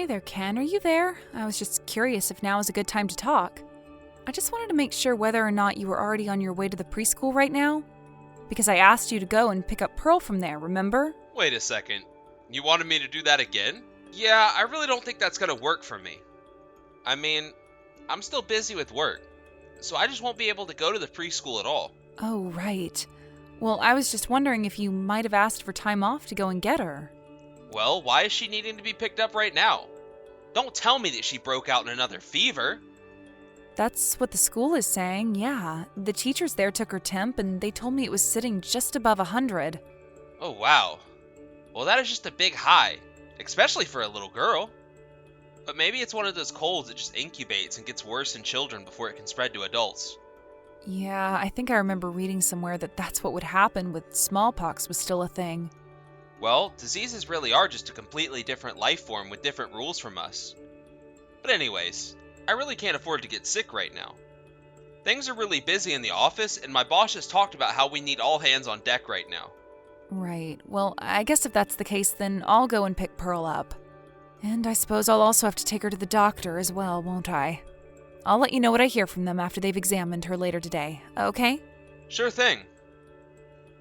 Hey there, Ken. Are you there? I was just curious if now is a good time to talk. I just wanted to make sure whether or not you were already on your way to the preschool right now. Because I asked you to go and pick up Pearl from there, remember? Wait a second. You wanted me to do that again? Yeah, I really don't think that's gonna work for me. I mean, I'm still busy with work, so I just won't be able to go to the preschool at all. Oh, right. Well, I was just wondering if you might have asked for time off to go and get her. Well, why is she needing to be picked up right now? Don't tell me that she broke out in another fever. That's what the school is saying, yeah. The teachers there took her temp and they told me it was sitting just above 100. Oh, wow. Well, that is just a big high, especially for a little girl. But maybe it's one of those colds that just incubates and gets worse in children before it can spread to adults. Yeah, I think I remember reading somewhere that that's what would happen with smallpox was still a thing. Well, diseases really are just a completely different life form with different rules from us. But anyways, I really can't afford to get sick right now. Things are really busy in the office, and my boss just talked about how we need all hands on deck right now. Right. Well, I guess if that's the case, then I'll go and pick Pearl up. And I suppose I'll also have to take her to the doctor as well, won't I? I'll let you know what I hear from them after they've examined her later today, okay? Sure thing.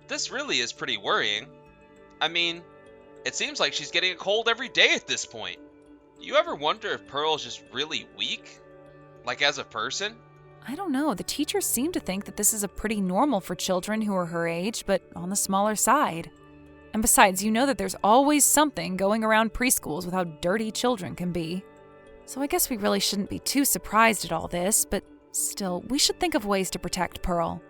This really is pretty worrying. I mean, it seems like she's getting a cold every day at this point. Do you ever wonder if Pearl's just really weak? Like as a person? I don't know. The teachers seem to think that this is a pretty normal for children who are her age, but on the smaller side. And besides, you know that there's always something going around preschools with how dirty children can be. So I guess we really shouldn't be too surprised at all this, but still, we should think of ways to protect Pearl.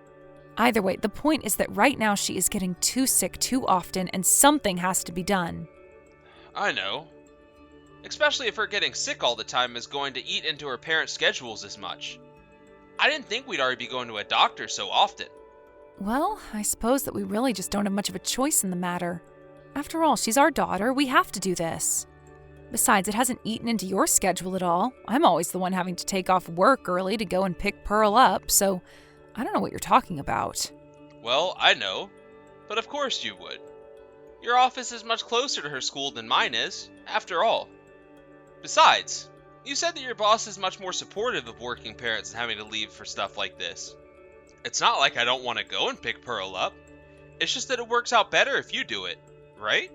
Either way, the point is that right now she is getting too sick too often and something has to be done. I know. Especially if her getting sick all the time is going to eat into her parents' schedules as much. I didn't think we'd already be going to a doctor so often. Well, I suppose that we really just don't have much of a choice in the matter. After all, she's our daughter. We have to do this. Besides, it hasn't eaten into your schedule at all. I'm always the one having to take off work early to go and pick Pearl up, so I don't know what you're talking about. Well, I know. But of course you would. Your office is much closer to her school than mine is, after all. Besides, you said that your boss is much more supportive of working parents and having to leave for stuff like this. It's not like I don't want to go and pick Pearl up. It's just that it works out better if you do it, right?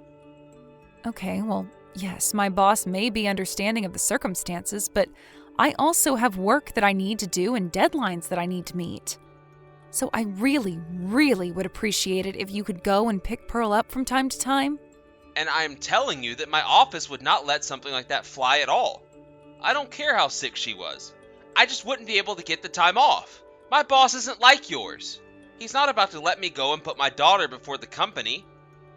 Okay, well, yes, my boss may be understanding of the circumstances, but I also have work that I need to do and deadlines that I need to meet. So I really, really would appreciate it if you could go and pick Pearl up from time to time. And I'm telling you that my office would not let something like that fly at all. I don't care how sick she was. I just wouldn't be able to get the time off. My boss isn't like yours. He's not about to let me go and put my daughter before the company.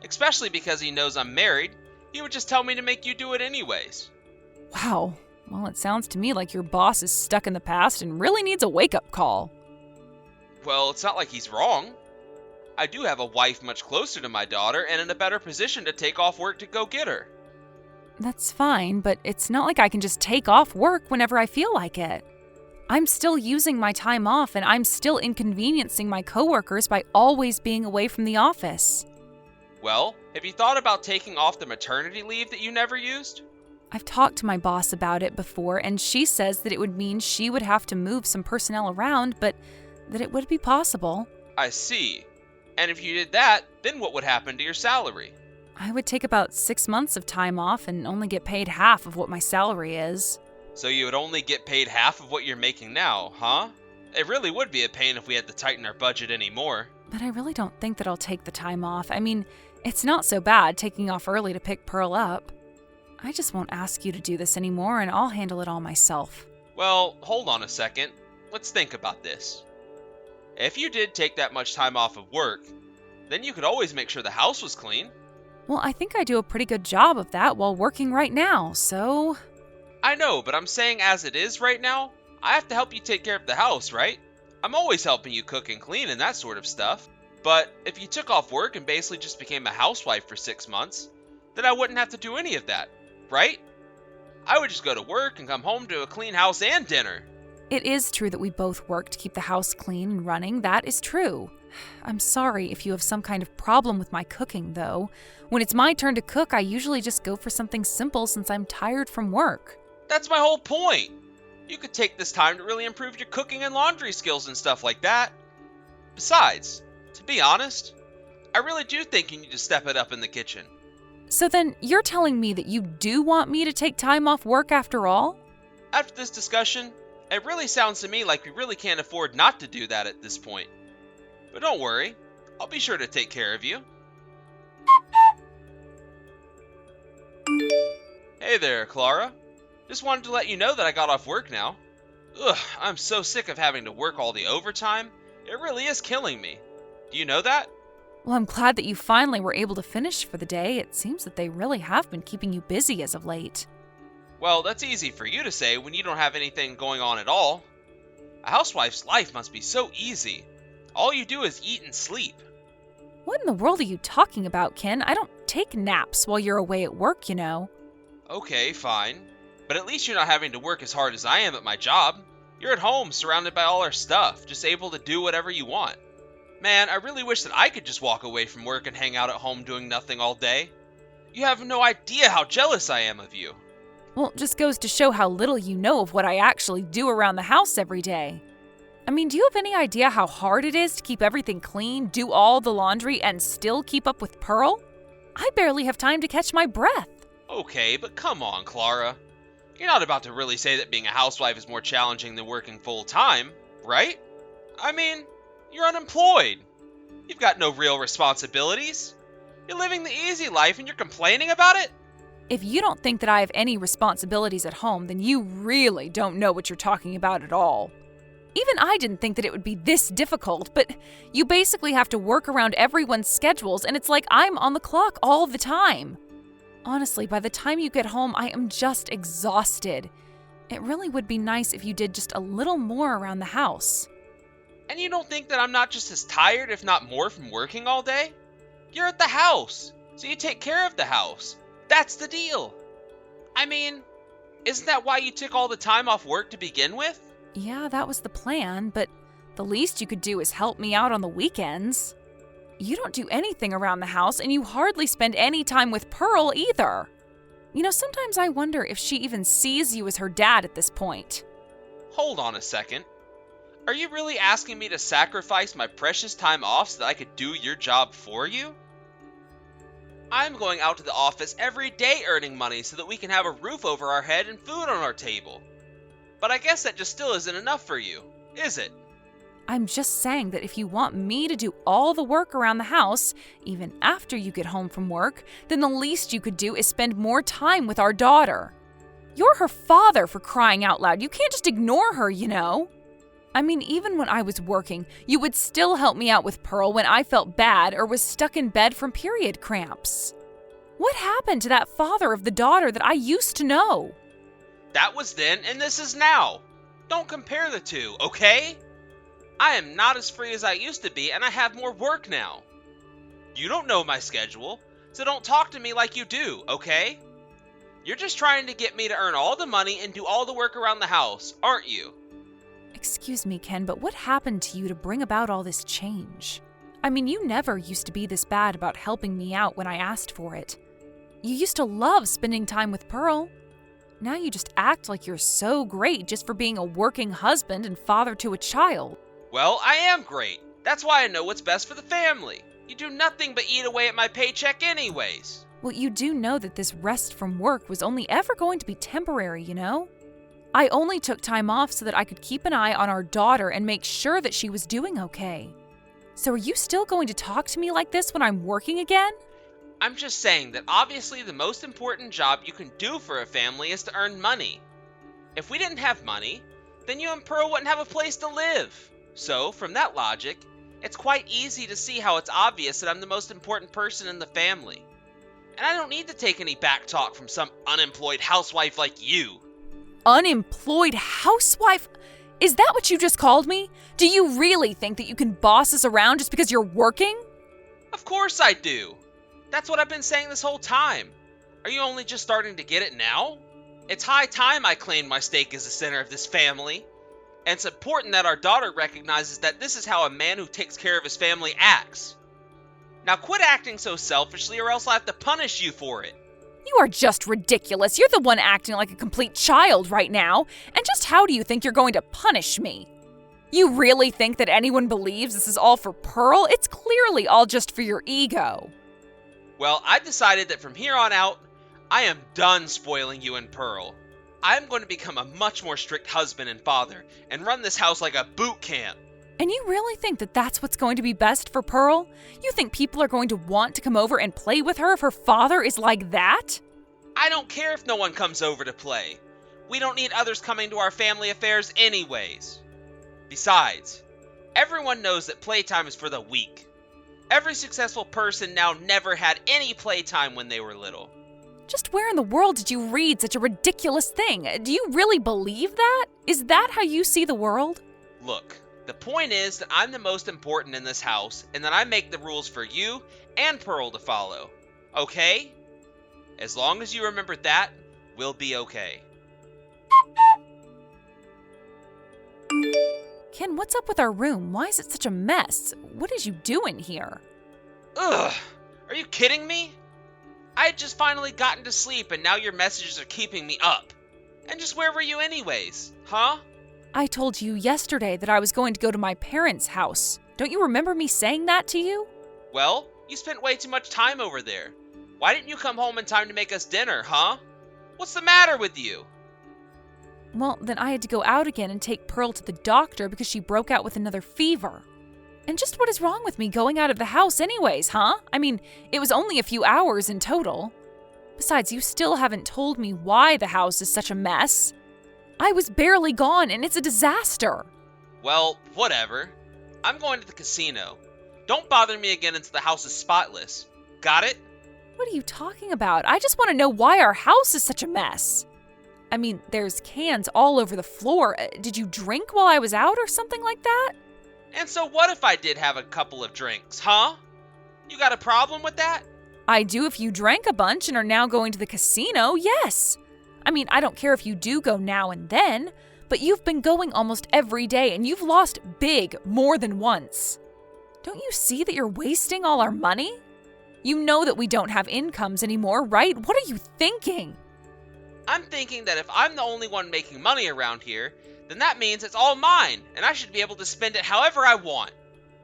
Especially because he knows I'm married. He would just tell me to make you do it anyways. Wow. Well, it sounds to me like your boss is stuck in the past and really needs a wake-up call. Well, it's not like he's wrong. I do have a wife much closer to my daughter and in a better position to take off work to go get her. That's fine, but it's not like I can just take off work whenever I feel like it. I'm still using my time off and I'm still inconveniencing my coworkers by always being away from the office. Well, have you thought about taking off the maternity leave that you never used? I've talked to my boss about it before, and she says that it would mean she would have to move some personnel around, but that it would be possible. I see. And if you did that, then what would happen to your salary? I would take about 6 months of time off and only get paid half of what my salary is. So you would only get paid half of what you're making now, huh? It really would be a pain if we had to tighten our budget anymore. But I really don't think that I'll take the time off. I mean, it's not so bad taking off early to pick Pearl up. I just won't ask you to do this anymore, and I'll handle it all myself. Well, hold on a second. Let's think about this. If you did take that much time off of work, then you could always make sure the house was clean. Well, I think I do a pretty good job of that while working right now, so... I know, but I'm saying as it is right now, I have to help you take care of the house, right? I'm always helping you cook and clean and that sort of stuff. But if you took off work and basically just became a housewife for 6 months, then I wouldn't have to do any of that, right? I would just go to work and come home to a clean house and dinner. It is true that we both work to keep the house clean and running. That is true. I'm sorry if you have some kind of problem with my cooking, though. When it's my turn to cook, I usually just go for something simple since I'm tired from work. That's my whole point. You could take this time to really improve your cooking and laundry skills and stuff like that. Besides, to be honest, I really do think you need to step it up in the kitchen. So then, you're telling me that you do want me to take time off work after all? After this discussion, it really sounds to me like we really can't afford not to do that at this point. But don't worry, I'll be sure to take care of you. Hey there, Clara. Just wanted to let you know that I got off work now. Ugh, I'm so sick of having to work all the overtime. It really is killing me. Do you know that? Well, I'm glad that you finally were able to finish for the day. It seems that they really have been keeping you busy as of late. Well, that's easy for you to say when you don't have anything going on at all. A housewife's life must be so easy. All you do is eat and sleep. What in the world are you talking about, Ken? I don't take naps while you're away at work, you know. Okay, fine. But at least you're not having to work as hard as I am at my job. You're at home, surrounded by all our stuff, just able to do whatever you want. Man, I really wish that I could just walk away from work and hang out at home doing nothing all day. You have no idea how jealous I am of you. Well, it just goes to show how little you know of what I actually do around the house every day. I mean, do you have any idea how hard it is to keep everything clean, do all the laundry, and still keep up with Pearl? I barely have time to catch my breath. Okay, but come on, Clara. You're not about to really say that being a housewife is more challenging than working full-time, right? I mean, you're unemployed. You've got no real responsibilities. You're living the easy life and you're complaining about it? If you don't think that I have any responsibilities at home, then you really don't know what you're talking about at all. Even I didn't think that it would be this difficult, but you basically have to work around everyone's schedules, and it's like I'm on the clock all the time. Honestly, by the time you get home, I am just exhausted. It really would be nice if you did just a little more around the house. And you don't think that I'm not just as tired, if not more, from working all day? You're at the house, so you take care of the house. That's the deal. I mean, isn't that why you took all the time off work to begin with? Yeah, that was the plan, but the least you could do is help me out on the weekends. You don't do anything around the house, and you hardly spend any time with Pearl either. You know, sometimes I wonder if she even sees you as her dad at this point. Hold on a second. Are you really asking me to sacrifice my precious time off so that I could do your job for you? I'm going out to the office every day earning money so that we can have a roof over our head and food on our table. But I guess that just still isn't enough for you, is it? I'm just saying that if you want me to do all the work around the house, even after you get home from work, then the least you could do is spend more time with our daughter. You're her father, for crying out loud. You can't just ignore her, you know. I mean, even when I was working, you would still help me out with Pearl when I felt bad or was stuck in bed from period cramps. What happened to that father of the daughter that I used to know? That was then and this is now. Don't compare the two, okay? I am not as free as I used to be and I have more work now. You don't know my schedule, so don't talk to me like you do, okay? You're just trying to get me to earn all the money and do all the work around the house, aren't you? Excuse me, Ken, but what happened to you to bring about all this change? I mean, you never used to be this bad about helping me out when I asked for it. You used to love spending time with Pearl. Now you just act like you're so great just for being a working husband and father to a child. Well, I am great. That's why I know what's best for the family. You do nothing but eat away at my paycheck anyways. Well, you do know that this rest from work was only ever going to be temporary, you know? I only took time off so that I could keep an eye on our daughter and make sure that she was doing okay. So are you still going to talk to me like this when I'm working again? I'm just saying that obviously the most important job you can do for a family is to earn money. If we didn't have money, then you and Pearl wouldn't have a place to live. So, from that logic, it's quite easy to see how it's obvious that I'm the most important person in the family. And I don't need to take any back talk from some unemployed housewife like you. Unemployed housewife? Is that what you just called me? Do you really think that you can boss us around just because you're working? Of course I do. That's what I've been saying this whole time. Are you only just starting to get it now? It's high time I claimed my stake as the center of this family. And it's important that our daughter recognizes that this is how a man who takes care of his family acts. Now quit acting so selfishly or else I'll have to punish you for it. You are just ridiculous. You're the one acting like a complete child right now. And just how do you think you're going to punish me? You really think that anyone believes this is all for Pearl? It's clearly all just for your ego. Well, I've decided that from here on out, I am done spoiling you and Pearl. I'm going to become a much more strict husband and father and run this house like a boot camp. And you really think that that's what's going to be best for Pearl? You think people are going to want to come over and play with her if her father is like that? I don't care if no one comes over to play. We don't need others coming to our family affairs anyways. Besides, everyone knows that playtime is for the weak. Every successful person now never had any playtime when they were little. Just where in the world did you read such a ridiculous thing? Do you really believe that? Is that how you see the world? Look, the point is that I'm the most important in this house and that I make the rules for you and Pearl to follow. Okay? As long as you remember that, we'll be okay. Ken, what's up with our room? Why is it such a mess? What did you do in here? Ugh! Are you kidding me? I had just finally gotten to sleep and now your messages are keeping me up. And just where were you anyways, huh? I told you yesterday that I was going to go to my parents' house. Don't you remember me saying that to you? Well, you spent way too much time over there. Why didn't you come home in time to make us dinner, huh? What's the matter with you? Well, then I had to go out again and take Pearl to the doctor because she broke out with another fever. And just what is wrong with me going out of the house anyways, huh? I mean, it was only a few hours in total. Besides, you still haven't told me why the house is such a mess. I was barely gone and it's a disaster. Well, whatever. I'm going to the casino. Don't bother me again until the house is spotless. Got it? What are you talking about? I just want to know why our house is such a mess. I mean, there's cans all over the floor. Did you drink while I was out or something like that? And so what if I did have a couple of drinks, huh? You got a problem with that? I do if you drank a bunch and are now going to the casino, yes. I mean, I don't care if you do go now and then, but you've been going almost every day and you've lost big more than once. Don't you see that you're wasting all our money? You know that we don't have incomes anymore, right? What are you thinking? I'm thinking that if I'm the only one making money around here, then that means it's all mine, and I should be able to spend it however I want.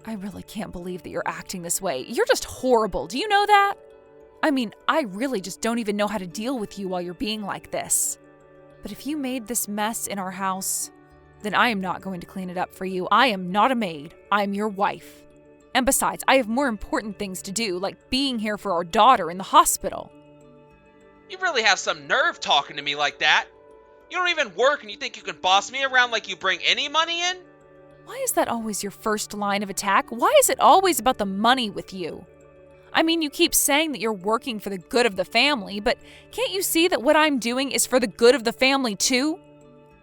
I really can't believe that you're acting this way. You're just horrible. Do you know that? I mean, I really just don't even know how to deal with you while you're being like this. But if you made this mess in our house, then I am not going to clean it up for you. I am not a maid. I'm your wife. And besides, I have more important things to do, like being here for our daughter in the hospital. You really have some nerve talking to me like that. You don't even work and you think you can boss me around like you bring any money in? Why is that always your first line of attack? Why is it always about the money with you? I mean, you keep saying that you're working for the good of the family, but can't you see that what I'm doing is for the good of the family too?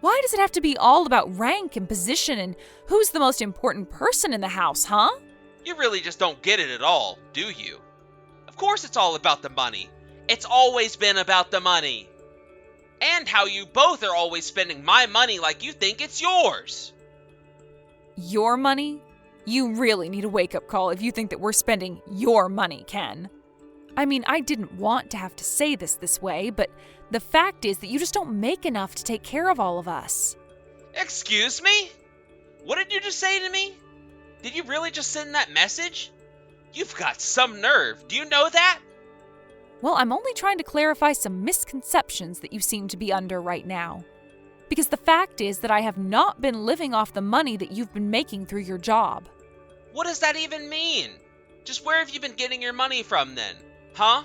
Why does it have to be all about rank and position and who's the most important person in the house, huh? You really just don't get it at all, do you? Of course it's all about the money. It's always been about the money. And how you both are always spending my money like you think it's yours. Your money? You really need a wake-up call if you think that we're spending your money, Ken. I mean, I didn't want to have to say this way, but the fact is that you just don't make enough to take care of all of us. Excuse me? What did you just say to me? Did you really just send that message? You've got some nerve. Do you know that? Well, I'm only trying to clarify some misconceptions that you seem to be under right now. Because the fact is that I have not been living off the money that you've been making through your job. What does that even mean? Just where have you been getting your money from then? Huh?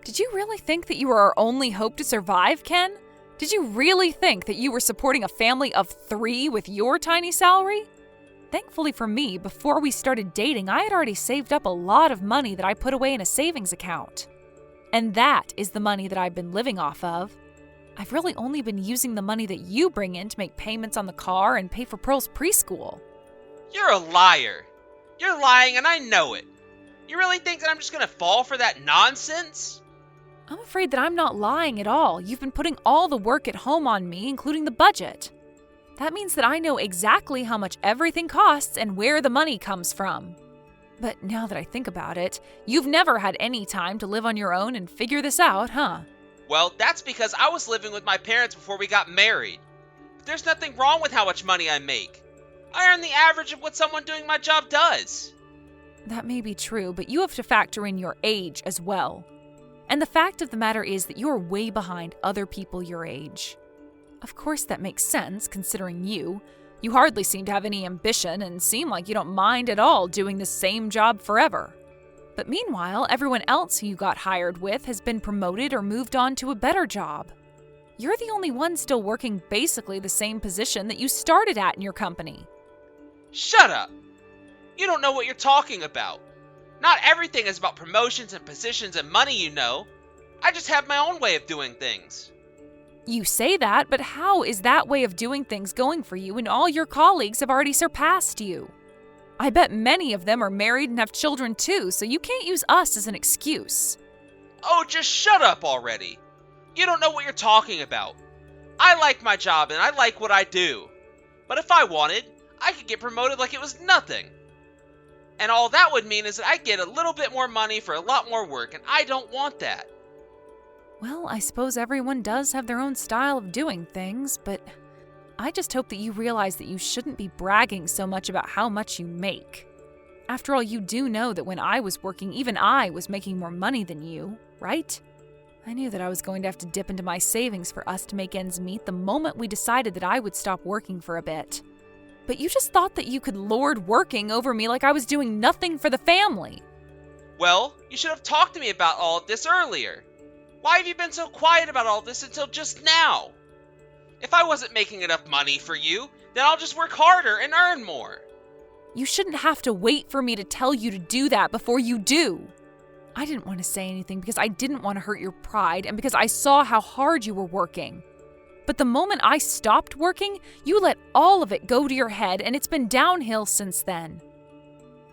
Did you really think that you were our only hope to survive, Ken? Did you really think that you were supporting a family of 3 with your tiny salary? Thankfully for me, before we started dating, I had already saved up a lot of money that I put away in a savings account. And that is the money that I've been living off of. I've really only been using the money that you bring in to make payments on the car and pay for Pearl's preschool. You're a liar. You're lying and I know it. You really think that I'm just gonna fall for that nonsense? I'm afraid that I'm not lying at all. You've been putting all the work at home on me, including the budget. That means that I know exactly how much everything costs and where the money comes from. But now that I think about it, you've never had any time to live on your own and figure this out, huh? Well, that's because I was living with my parents before we got married. But there's nothing wrong with how much money I make. I earn the average of what someone doing my job does. That may be true, but you have to factor in your age as well. And the fact of the matter is that you're way behind other people your age. Of course that makes sense, considering you. You hardly seem to have any ambition and seem like you don't mind at all doing the same job forever. But meanwhile, everyone else who you got hired with has been promoted or moved on to a better job. You're the only one still working basically the same position that you started at in your company. Shut up! You don't know what you're talking about. Not everything is about promotions and positions and money, you know. I just have my own way of doing things. You say that, but how is that way of doing things going for you when all your colleagues have already surpassed you? I bet many of them are married and have children too, so you can't use us as an excuse. Oh, just shut up already. You don't know what you're talking about. I like my job and I like what I do. But if I wanted, I could get promoted like it was nothing. And all that would mean is that I get a little bit more money for a lot more work, and I don't want that. Well, I suppose everyone does have their own style of doing things, but I just hope that you realize that you shouldn't be bragging so much about how much you make. After all, you do know that when I was working, even I was making more money than you, right? I knew that I was going to have to dip into my savings for us to make ends meet the moment we decided that I would stop working for a bit. But you just thought that you could lord working over me like I was doing nothing for the family. Well, you should have talked to me about all of this earlier. Why have you been so quiet about all this until just now? If I wasn't making enough money for you, then I'll just work harder and earn more. You shouldn't have to wait for me to tell you to do that before you do. I didn't want to say anything because I didn't want to hurt your pride and because I saw how hard you were working. But the moment I stopped working, you let all of it go to your head, and it's been downhill since then.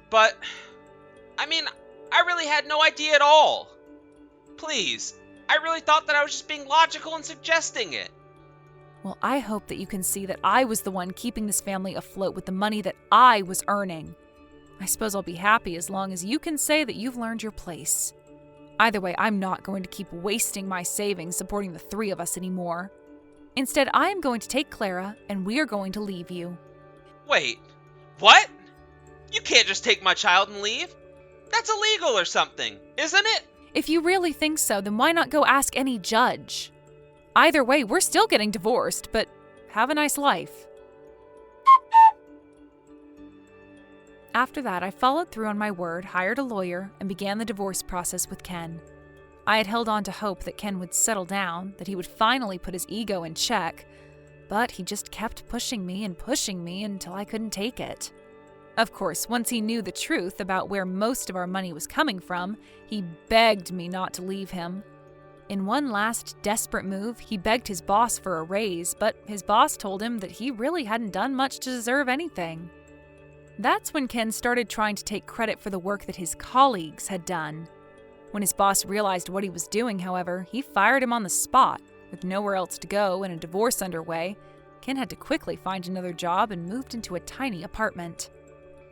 But, I really had no idea at all. Please, I really thought that I was just being logical and suggesting it. Well, I hope that you can see that I was the one keeping this family afloat with the money that I was earning. I suppose I'll be happy as long as you can say that you've learned your place. Either way, I'm not going to keep wasting my savings supporting the three of us anymore. Instead, I am going to take Clara, and we are going to leave you. Wait, what? You can't just take my child and leave? That's illegal or something, isn't it? If you really think so, then why not go ask any judge? Either way, we're still getting divorced, but have a nice life. After that, I followed through on my word, hired a lawyer, and began the divorce process with Ken. I had held on to hope that Ken would settle down, that he would finally put his ego in check, but he just kept pushing me until I couldn't take it. Of course, once he knew the truth about where most of our money was coming from, he begged me not to leave him. In one last desperate move, he begged his boss for a raise, but his boss told him that he really hadn't done much to deserve anything. That's when Ken started trying to take credit for the work that his colleagues had done. When his boss realized what he was doing, however, he fired him on the spot. With nowhere else to go and a divorce underway, Ken had to quickly find another job and moved into a tiny apartment.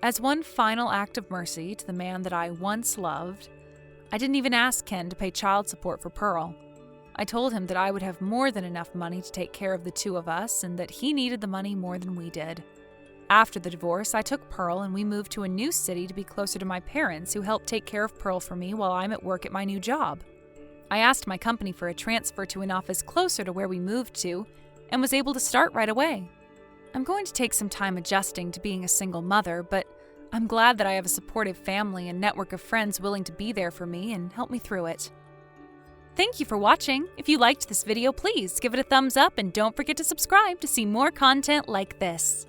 As one final act of mercy to the man that I once loved, I didn't even ask Ken to pay child support for Pearl. I told him that I would have more than enough money to take care of the two of us and that he needed the money more than we did. After the divorce, I took Pearl and we moved to a new city to be closer to my parents, who helped take care of Pearl for me while I'm at work at my new job. I asked my company for a transfer to an office closer to where we moved to and was able to start right away. I'm going to take some time adjusting to being a single mother, but I'm glad that I have a supportive family and network of friends willing to be there for me and help me through it. Thank you for watching. If you liked this video, please give it a thumbs up and don't forget to subscribe to see more content like this.